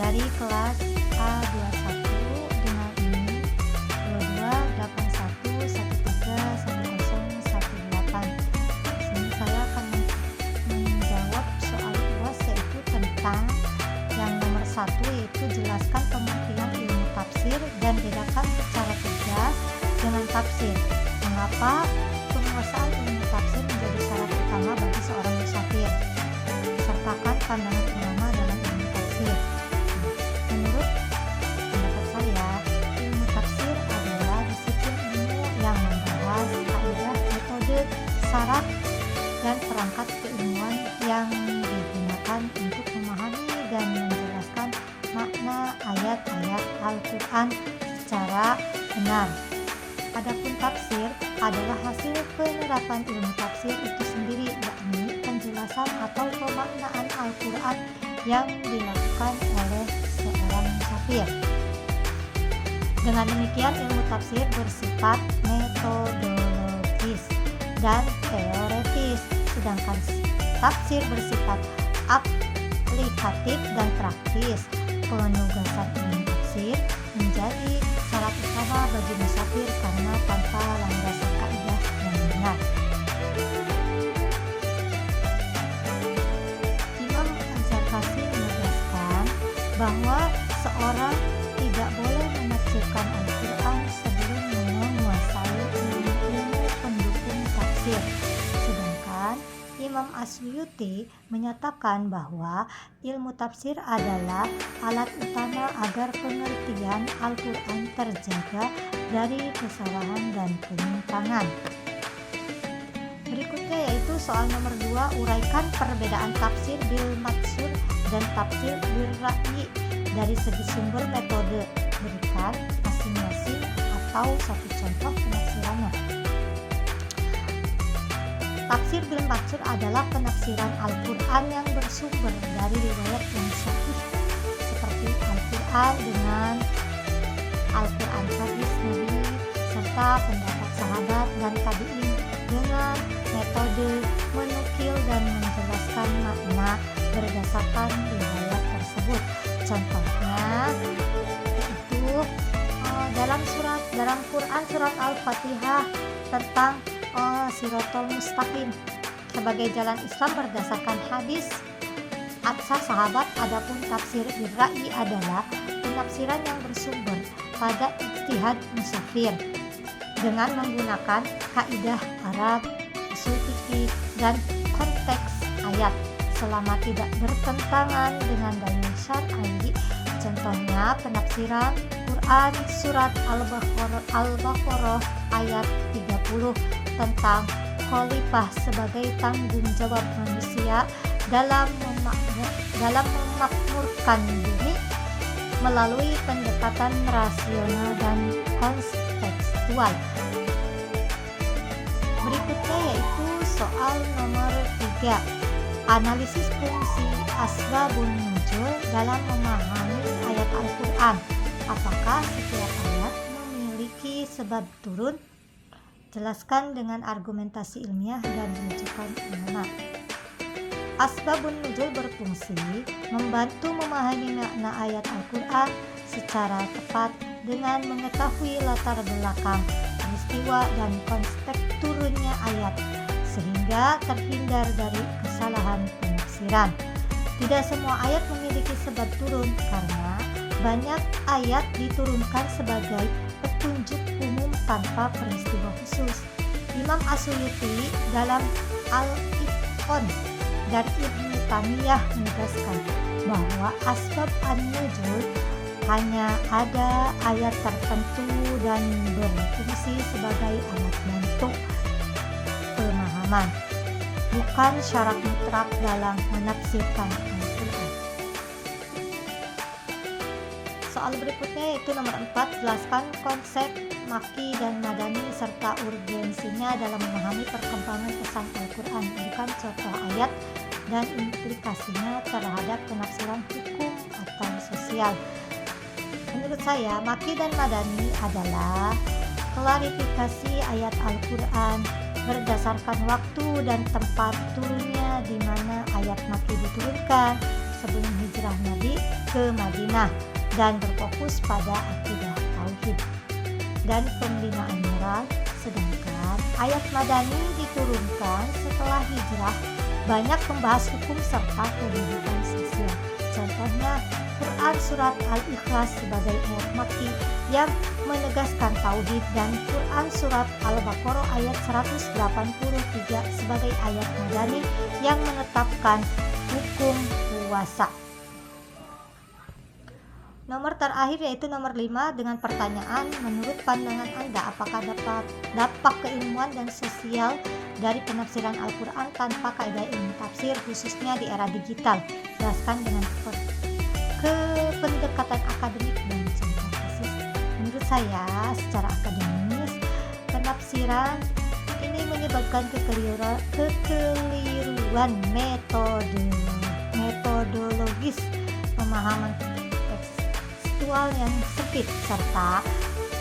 dari kelas A21 dengan NIM 2281131018. Di sini saya akan menjawab soal UAS, yaitu tentang yang nomor 1, yaitu jelaskan pengertian ilmu tafsir dan bedakan secara tegas dengan tafsir. Mengapa penguasaan ilmu tafsir menjadi syarat utama bagi seorang musafir? Sertakan pandangan ulama dalam ilmu tafsir. Menurut pendapat saya, ilmu tafsir adalah disiplin ilmu yang membahas kaidah, metode, syarat, dan perangkat keilmuan yang digunakan untuk memahami dan menjelaskan makna ayat-ayat Al-Quran secara benar. Adapun tafsir adalah hasil penerapan ilmu tafsir itu sendiri, yakni penjelasan atau pemaknaan Al-Quran yang dilakukan oleh seorang musafir. Dengan demikian, ilmu tafsir bersifat metodologis dan teoretis, sedangkan tafsir bersifat aplikatif dan praktis. Penugasan ilmu tafsir menjadi syarat utama bagi musafir karena tanpa landasan kaidah yang benar. Imam Az-Zarkashi menegaskan bahwa seorang tidak boleh menafsirkan Al-Quran sebelum menguasai ilmu pendukung tafsir. Sedangkan Imam As-Suyuti menyatakan bahwa ilmu tafsir adalah alat utama agar pengertian Al-Quran terjaga dari kesalahan dan penyimpangan. Berikutnya yaitu soal nomor 2, uraikan perbedaan tafsir bil maksur dan tafsir bil ra'yi dari segi sumber metode. Berikan masing-masing atau satu contoh penafsirannya. Tafsir bil maksur adalah penafsiran Al-Quran yang bersumber dari riwayat yang sahih, seperti Al-Quran dengan Al-Quran hadis Nabi serta pendapat sahabat dan tabi'in dengan metode menukil dan menjelaskan makna berdasarkan riwayat tersebut. Contohnya yaitu dalam Quran surat Al-Fatihah tentang Siratal Mustaqim sebagai jalan Islam berdasarkan hadis atsar sahabat. Adapun tafsir bil ra'yi adalah penafsiran yang bersumber pada ijtihad musafir dengan menggunakan kaidah Arab, usul fikih, dan konteks ayat selama tidak bertentangan dengan dalil syar'i. Contohnya penafsiran Quran surat Al-Baqarah ayat 30 tentang khalifah sebagai tanggung jawab manusia dalam memakmurkan bumi melalui pendekatan rasional dan kontekstual. Berikutnya yaitu soal nomor 3, analisis fungsi asbabun nuzul dalam memahami ayat Al-Quran. Apakah setiap ayat memiliki sebab turun? Jelaskan dengan argumentasi ilmiah dan rujukan ulama. Asbabun nuzul berfungsi membantu memahami makna ayat Al-Quran secara tepat dengan mengetahui latar belakang, peristiwa, dan konteks turunnya ayat, sehingga terhindar dari kesalahan penafsiran. Tidak semua ayat memiliki sebab turun karena banyak ayat diturunkan sebagai petunjuk umum tanpa peristiwa khusus. Imam As-Suyuti dalam Al-Itqan dan Ibnu Taimiyah menegaskan bahwa asbab an-nuzul hanya ada ayat tertentu dan berfungsi sebagai alat bantu pemahaman, bukan syarat mutlak dalam menafsirkan Al-Quran. Soal berikutnya yaitu nomor 4, jelaskan konsep Makki dan Madani serta urgensinya dalam memahami perkembangan pesan Al-Quran. Berikan contoh ayat dan implikasinya terhadap penafsiran hukum atau sosial. Menurut saya, Makki dan Madani adalah klarifikasi ayat Al-Quran berdasarkan waktu dan tempat turunnya, di mana ayat Makki diturunkan sebelum hijrah Nabi ke Madinah dan berfokus pada akidah tauhid dan pembinaan moral, sedangkan ayat Madani diturunkan setelah hijrah banyak membahas hukum serta kehidupan sosial. Contohnya Quran surat Al-Ikhlas sebagai ayat Makki yang menegaskan tauhid dan Quran surat Al-Baqarah ayat 183 sebagai ayat Madani yang menetapkan hukum puasa. Nomor terakhir yaitu nomor 5 dengan pertanyaan, menurut pandangan Anda apakah dampak keilmuan dan sosial dari penafsiran Al-Quran tanpa kaidah ilmu tafsir khususnya di era digital? Jelaskan dengan pendekatan akademik dan contoh kasus. Menurut saya secara akademis penafsiran ini menyebabkan kekeliruan metodologis, pemahaman tekstual yang sempit serta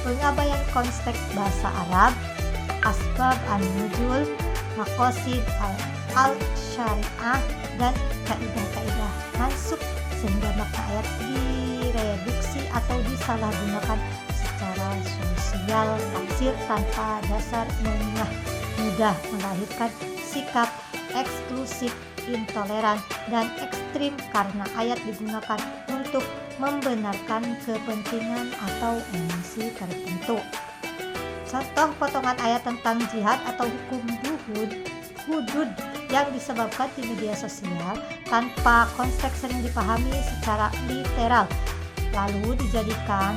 pengabaian konteks bahasa Arab, asbab an-nuzul, maqasid al-syariah dan kaidah-kaidah mansukh sehingga makna ayat direduksi atau disalahgunakan secara sosial tafsir tanpa dasar ilmiah, mudah melahirkan sikap eksklusif, intoleran, dan ekstrim karena ayat digunakan untuk membenarkan kepentingan atau emosi tertentu. Contoh potongan ayat tentang jihad atau hukum hudud yang disebabkan di media sosial tanpa konteks sering dipahami secara literal, lalu dijadikan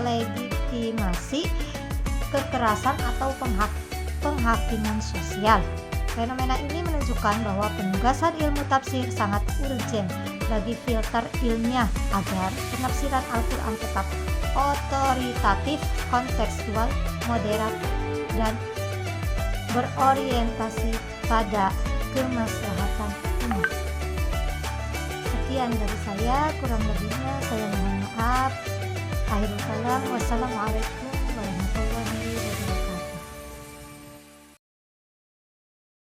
legitimasi kekerasan atau penghakiman sosial. Fenomena ini menunjukkan bahwa penugasan ilmu tafsir sangat urgen bagi filter ilmiah agar penafsiran Al-Quran tetap otoritatif, kontekstual, moderat, dan berorientasi pada kemaslahatan umat. Sekian dari saya, kurang lebihnya saya mohon maaf. Akhirul kalam, wassalamualaikum